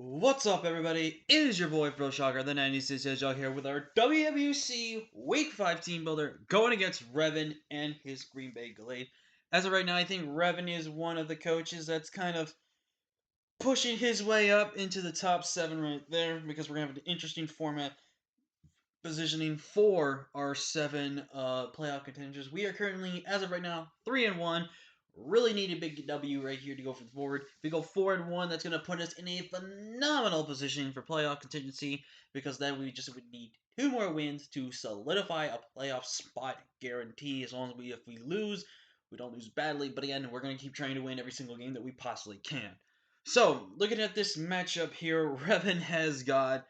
What's up, everybody? It is your boy Pro Shocker, the 96 Hedgehog here with our WWC Week 5 team builder going against Revan and his Green Bay Glade. As of right now, I think Revan is one of the coaches that's kind of pushing his way up into the top 7 right there because we're going to have an interesting format positioning for our 7 playoff contenders. We are currently, as of right now, 3-1. Really need a big W right here to go forward. If we go 4-1, that's going to put us in a phenomenal position for playoff contingency because then we just would need 2 more wins to solidify a playoff spot guarantee. As long as if we lose, we don't lose badly. But again, we're going to keep trying to win every single game that we possibly can. So, looking at this matchup here, Revan has got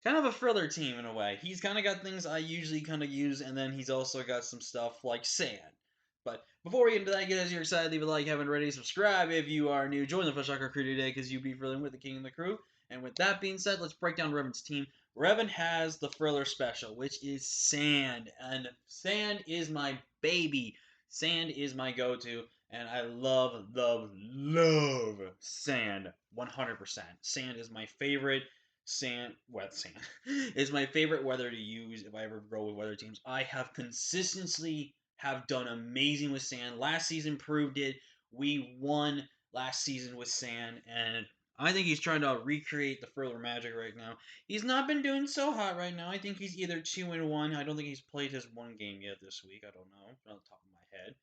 kind of a thriller team in a way. He's kind of got things I usually kind of use, and then he's also got some stuff like sand. But before we get into that, guys, you're excited, leave a like, haven't already, subscribe if you are new. Join the Flash Shocker crew today because you'll be thrilling with the king and the crew. And with that being said, let's break down Revan's team. Revan has the thriller special, which is sand, and sand is my baby. Sand is my go-to, and I love sand 100%. Sand is my favorite wet sand is my favorite weather to use if I ever go with weather teams. I have consistently have done amazing with sand. Last season proved it. We won last season with sand, and I think he's trying to recreate the Thriller magic right now. He's not been doing so hot right now. I think he's either 2-1. I don't think he's played his one game yet this week. I don't know on the top of my head.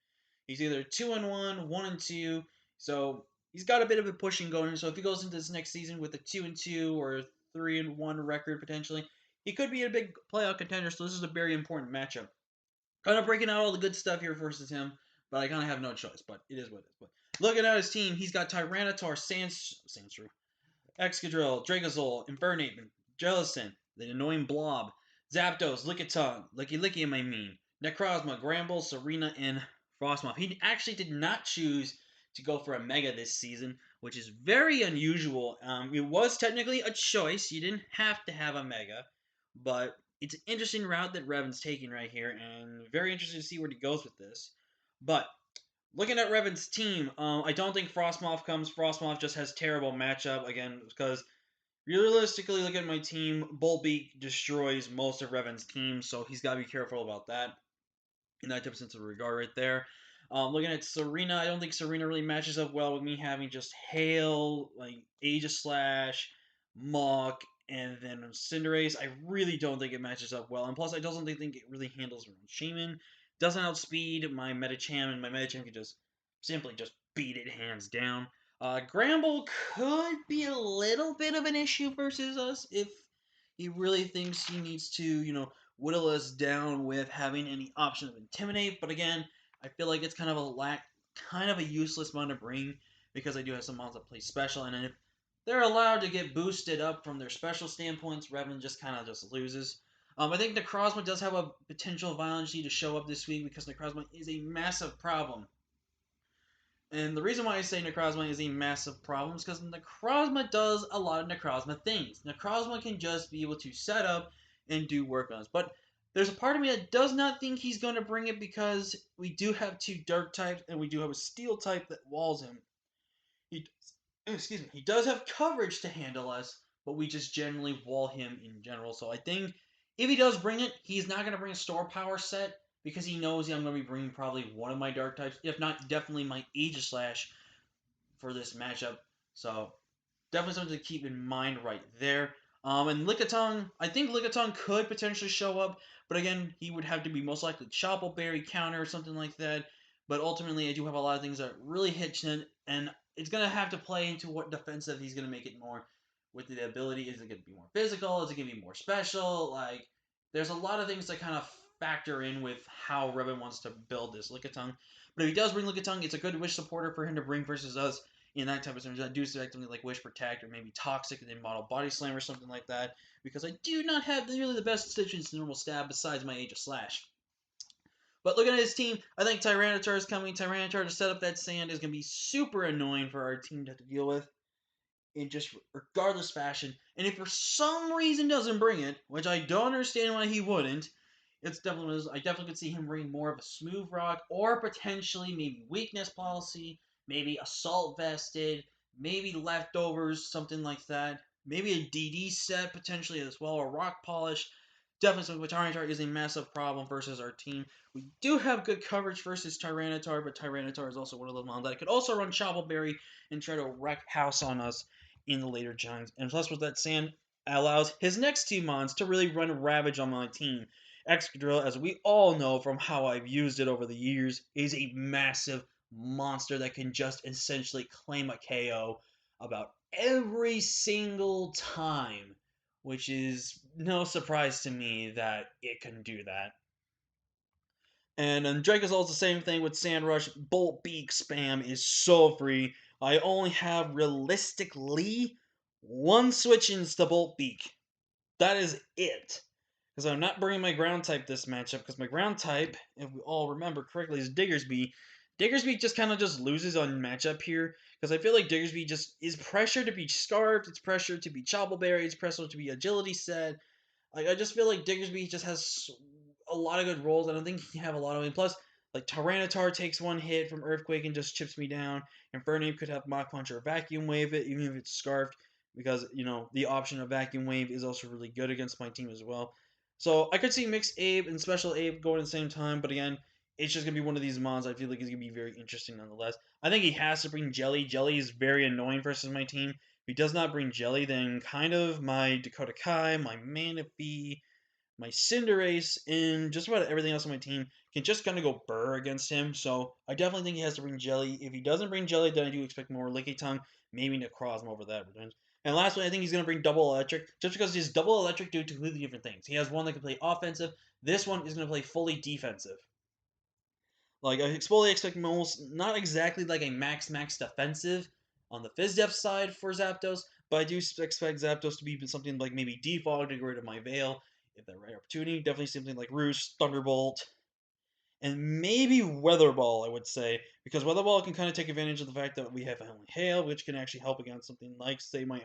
He's either 2-1, 1-2. So he's got a bit of a pushing going. So if he goes into this next season with a 2-2 or 3-1 record potentially, he could be a big playoff contender. So this is a very important matchup. Kind of breaking out all the good stuff here versus him, but I kind of have no choice. But it is what it is. But looking at his team, he's got Tyranitar, Sandshrew, Excadrill, Dragozol, Infernape, Jellicent, the annoying Blob, Zapdos, Lickitung, Lickilickium, I mean, Necrozma, Gramble, Serena, and Frostmoth. He actually did not choose to go for a Mega this season, which is very unusual. It was technically a choice. You didn't have to have a Mega, but it's an interesting route that Revan's taking right here, and very interesting to see where he goes with this. But looking at Revan's team, I don't think Frostmoth comes. Frostmoth just has terrible matchup again because realistically, look at my team. Bullbeak destroys most of Revan's team, so he's got to be careful about that. In that type of sense of regard, right there. Looking at Serena, I don't think Serena really matches up well with me having just Hail, like Aegislash, Mach, and then Cinderace. I really don't think it matches up well. And plus, I don't think it really handles her own Shaman. Doesn't outspeed my Medicham, and my Medicham can just simply just beat it hands down. Gramble could be a little bit of an issue versus us if he really thinks he needs to, whittle us down with having any option of Intimidate. But again, I feel like it's kind of a useless one to bring because I do have some mons that play special, and if they're allowed to get boosted up from their special standpoints, Revan just kind of just loses. I think Necrozma does have a potential Violence to show up this week because Necrozma is a massive problem. And the reason why I say Necrozma is a massive problem is because Necrozma does a lot of Necrozma things. Necrozma can just be able to set up and do work on us. But there's a part of me that does not think he's going to bring it because we do have 2 Dark types and we do have a Steel type that walls him. He does have coverage to handle us, but we just generally wall him in general. So I think if he does bring it, he's not going to bring a Store Power set because he knows I'm going to be bringing probably one of my Dark types, if not definitely my Aegislash for this matchup. So definitely something to keep in mind right there. And Lickitung, I think Lickitung could potentially show up, but again, he would have to be most likely Chople Berry counter or something like that. But ultimately, I do have a lot of things that really hit him, and it's going to have to play into what defensive he's going to make it more with the ability. Is it going to be more physical? Is it going to be more special? Like, there's a lot of things that kind of factor in with how Revan wants to build this Lickitung. But if he does bring Lickitung, it's a good wish supporter for him to bring versus us in that type of scenario. I do select something like Wish Protect or maybe Toxic and then Model Body Slam or something like that because I do not have really the best situations to normal stab besides my Aegislash. But looking at his team, I think Tyranitar is coming. Tyranitar to set up that sand is going to be super annoying for our team to have to deal with in just regardless fashion. And if for some reason doesn't bring it, which I don't understand why he wouldn't, I definitely could see him bring more of a Smooth Rock or potentially maybe Weakness Policy, maybe Assault Vested, maybe Leftovers, something like that. maybe a DD set potentially as well, or rock polish. Definitely something with Tyranitar is a massive problem versus our team. We do have good coverage versus Tyranitar, but Tyranitar is also one of those mons that could also run Choppleberry and try to wreck house on us in the later giants. And plus with that sand allows his next two mons to really run Ravage on my team. Excadrill, as we all know from how I've used it over the years, is a massive monster that can just essentially claim a KO about every single time, which is no surprise to me that it can do that. And then Dracozold's the same thing with Sand Rush. Bolt Beak spam is so free. I only have realistically one switch into Bolt Beak. That is it. Because I'm not bringing my ground type this matchup, because my ground type, if we all remember correctly, is Diggersby. Diggersby just kind of just loses on matchup here, because I feel like Diggersby just is pressured to be Scarfed, it's pressured to be Choppleberry, it's pressured to be Agility set. Like, I just feel like Diggersby just has a lot of good rolls. I don't think he can have a lot of. And plus, like Tyranitar takes one hit from Earthquake and just chips me down. And Infernape could have Mach Punch or Vacuum Wave it, even if it's Scarfed, because the option of Vacuum Wave is also really good against my team as well. So I could see Mixed Abe and Special Abe going at the same time, but again, it's just gonna be one of these mons. I feel like is gonna be very interesting nonetheless. I think he has to bring Jelly. Jelly is very annoying versus my team. If he does not bring Jelly, then kind of my Dakota Kai, my Manaphy, my Cinderace, and just about everything else on my team can just kind of go burr against him. So I definitely think he has to bring Jelly. If he doesn't bring Jelly, then I do expect more Licky Tongue, maybe Necrozma over that. And lastly, I think he's going to bring Double Electric, just because his Double Electric do completely different things. He has one that can play offensive. This one is going to play fully defensive. Like, I fully expect most, not exactly like a max defensive on the Fizdef side for Zapdos, but I do expect Zapdos to be something like maybe Defog to get rid of my Veil if the right opportunity. Definitely something like Roost, Thunderbolt, and maybe Weather Ball, I would say, because Weather Ball can kind of take advantage of the fact that we have only Hail, which can actually help against something like, say, my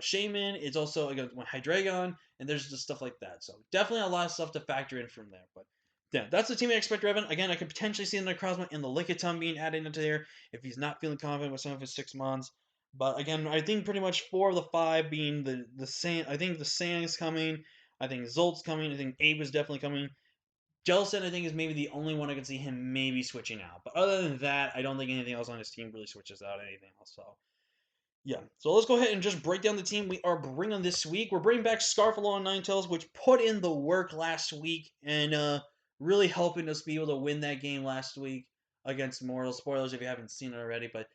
Shaman. It's also against my Hydreigon, and there's just stuff like that. So definitely a lot of stuff to factor in from there. But yeah, that's the team I expect, Revan. Again, I could potentially see the Necrozma and the Lickitung being added into there if he's not feeling confident with some of his 6 mons. But again, I think pretty much 4 of the 5 being the Sand. I think the Sand is coming. I think Zolt's coming. I think Abe is definitely coming. Jellicent, I think, is maybe the only one I can see him maybe switching out. But other than that, I don't think anything else on his team really switches out anything else. So yeah, so let's go ahead and just break down the team we are bringing this week. We're bringing back Scarfalo and Ninetales, which put in the work last week and really helping us be able to win that game last week against Mortal. Spoilers if you haven't seen it already, but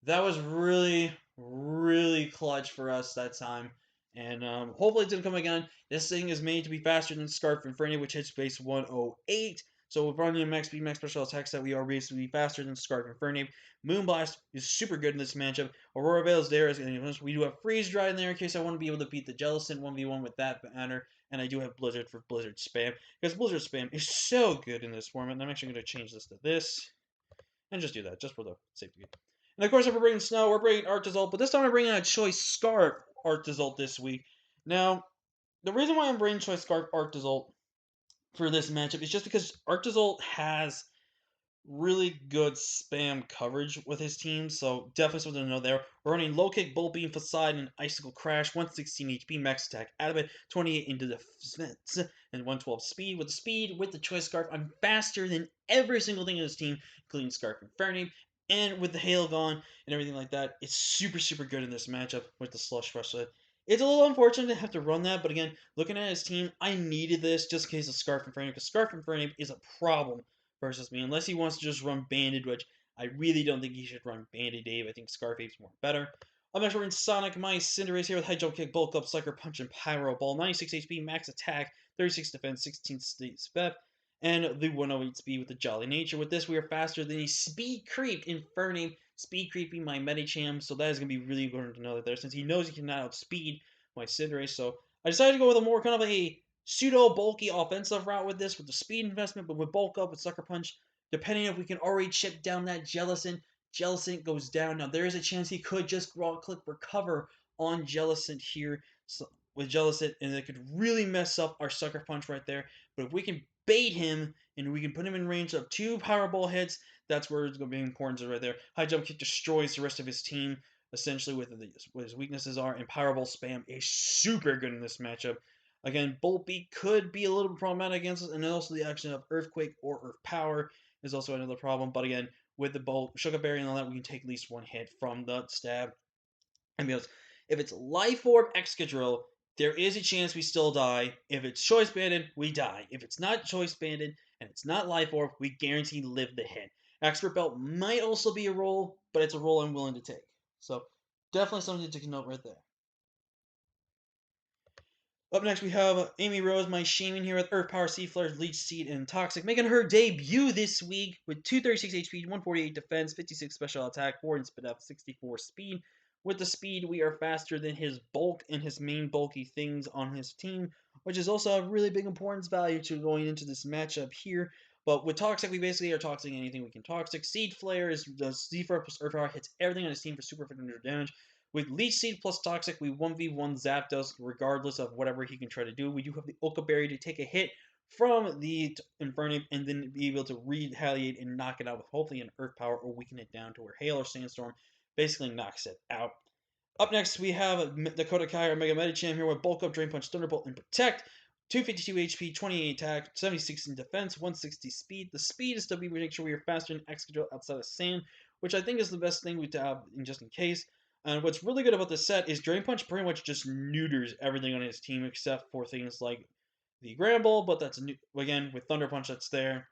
that was really, really clutch for us that time. And hopefully it didn't come again. This thing is made to be faster than Scarf and Fernie, which hits base 108. So with running a max speed, max special attack set, we are basically faster than Scarf and Fernie. Moonblast is super good in this matchup. Aurora Veil is there. We do have Freeze Dry in there in case I want to be able to beat the Jellicent 1v1 with that banner. And I do have Blizzard for Blizzard Spam. Because Blizzard Spam is so good in this format. And I'm actually going to change this to this. And just do that, just for the safety. And of course, if we're bringing Snow, we're bringing Arctozolt. But this time I'm bringing a Choice Scarf Arctozolt this week. Now, the reason why I'm bringing Choice Scarf Arctozolt for this matchup is just because Arctozolt has really good spam coverage with his team, so definitely something to know there. We're running Low Kick, Bolt Beam, Facade, and Icicle Crash, 116 HP, max attack out of it, 28 into defense, and 112 speed. With the speed, with the Choice Scarf, I'm faster than every single thing in this team, including Scarf and Infernape. And with the Hail gone and everything like that, it's super, super good in this matchup with the Slush Rush. So it's a little unfortunate to have to run that, but again, looking at his team, I needed this just in case of Scarf and Infernape, because Scarf and Infernape is a problem versus me, unless he wants to just run Banded, which I really don't think he should run Banded Dave. I think Scarface's more better. I'm actually running Sonic, my Cinderace here with High Jump Kick, Bulk Up, Sucker Punch, and Pyro Ball. 96 HP, max attack, 36 defense, 16 step, and the 108 speed with the Jolly Nature. With this, we are faster than a Speed Creep Infernape, Speed Creeping my Medicham, so that is going to be really important to know that there, since he knows he cannot outspeed my Cinderace. So I decided to go with a more kind of a pseudo bulky offensive route with this, with the speed investment, but with bulk up with Sucker Punch, depending if we can already chip down that Jellicent. Jellicent goes down. Now there is a chance he could just click recover on Jellicent here, so, with Jellicent, and it could really mess up our Sucker Punch right there. But if we can bait him and we can put him in range of 2 Powerball hits, that's where it's going to be important right there. High Jump Kick destroys the rest of his team. essentially what his weaknesses are. And Powerball Spam is super good in this matchup. Again, Bolt Beat could be a little bit problematic against us, and then also the action of Earthquake or Earth Power is also another problem. But again, with the Bolt, Sugar Berry, and all that, we can take at least one hit from the stab. And because if it's Life Orb Excadrill, there is a chance we still die. If it's Choice Banded, we die. If it's not Choice Banded and it's not Life Orb, we guarantee live the hit. Expert Belt might also be a roll, but it's a roll I'm willing to take. So definitely something to note right there. Up next, we have Amy Rose, my Shaman here with Earth Power, Sea Flare, Leech Seed, and Toxic, making her debut this week with 236 HP, 148 defense, 56 special attack, 4 in spit up, 64 speed. With the speed, we are faster than his bulk and his main bulky things on his team, which is also a really big importance value to going into this matchup here. But with Toxic, we basically are toxic anything we can toxic. Seed Flare is the Seed Flare plus Earth Power, hits everything on his team for super 500 damage. With Leech Seed plus Toxic, we 1v1 Zapdos regardless of whatever he can try to do. We do have the Oka Berry to take a hit from the Infernape and then be able to retaliate and knock it out with hopefully an Earth Power or weaken it down to where Hail or Sandstorm basically knocks it out. Up next, we have Dakota Kai, our Mega Medicham here with Bulk Up, Drain Punch, Thunderbolt, and Protect. 252 HP, 28 attack, 76 in defense, 160 speed. The speed is to make sure we are faster than Excadrill outside of Sand, which I think is the best thing we have just in case. And what's really good about this set is Drain Punch pretty much just neuters everything on his team except for things like the Gramble, but that's again with Thunder Punch that's there.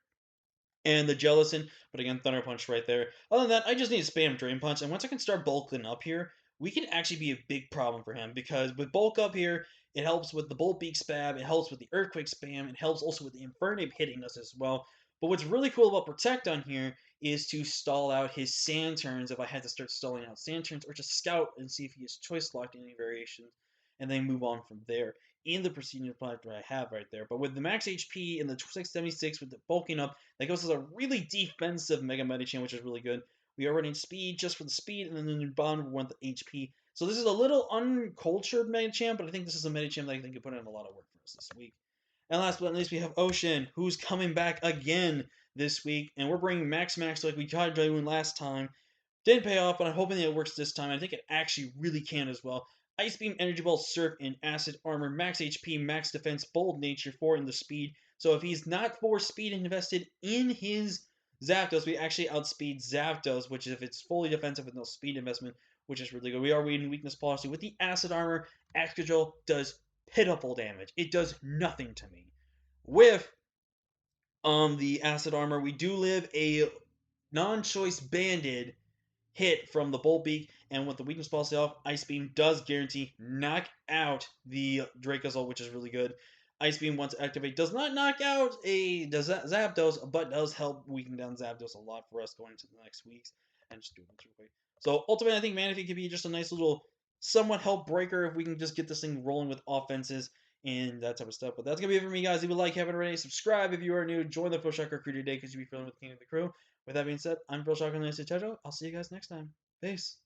And the Jellicent, but again, Thunder Punch right there. Other than that, I just need to spam Drain Punch, and once I can start bulking up here, we can actually be a big problem for him, because with bulk up here, it helps with the Bolt Beak spam, it helps with the Earthquake spam, it helps also with the Infernape hitting us as well. But what's really cool about Protect on here is to stall out his Sand turns if I had to start stalling out Sand turns, or just scout and see if he has choice locked in any variations, and then move on from there in the preceding product that I have right there. But with the max HP and the 676 with the bulking up, that goes as a really defensive Mega Medicham, which is really good. We are running speed just for the speed, and then in bond we want the HP. So this is a little uncultured Medicham, but I think this is a Medicham that I think can put in a lot of work for us this week. And last but not least, we have Ocean, who's coming back again this week, and we're bringing Max like we tried doing last time. Didn't pay off, but I'm hoping that it works this time. I think it actually really can as well. Ice Beam, Energy Ball, Surf, and Acid Armor. Max HP, Max Defense, Bold Nature, 4 in the speed. So if he's not 4 speed invested in his Zapdos, we actually outspeed Zapdos, which is if it's fully defensive with no speed investment, which is really good. We are reading Weakness Policy. With the Acid Armor, Excadrill does pitiful damage. It does nothing to me. With the Acid Armor, we do live a non-choice banded hit from the Bolt Beak, and with the weakness policy off, Ice Beam does guarantee knock out the Dracozolt, which is really good. Ice Beam, once activate, does not knock out a Zapdos, but does help weaken down Zapdos a lot for us going into the next weeks. And just do it real quick. So ultimately, I think Manaphy could be just a nice little somewhat help breaker if we can just get this thing rolling with offenses and that type of stuff. But that's going to be it for me, guys. If you like, haven't already, subscribe if you are new. Join the Pro Shocker crew today because you'll be feeling with the king of the crew. With that being said, I'm Bill Shocker and Tejo. I'll see you guys next time. Peace.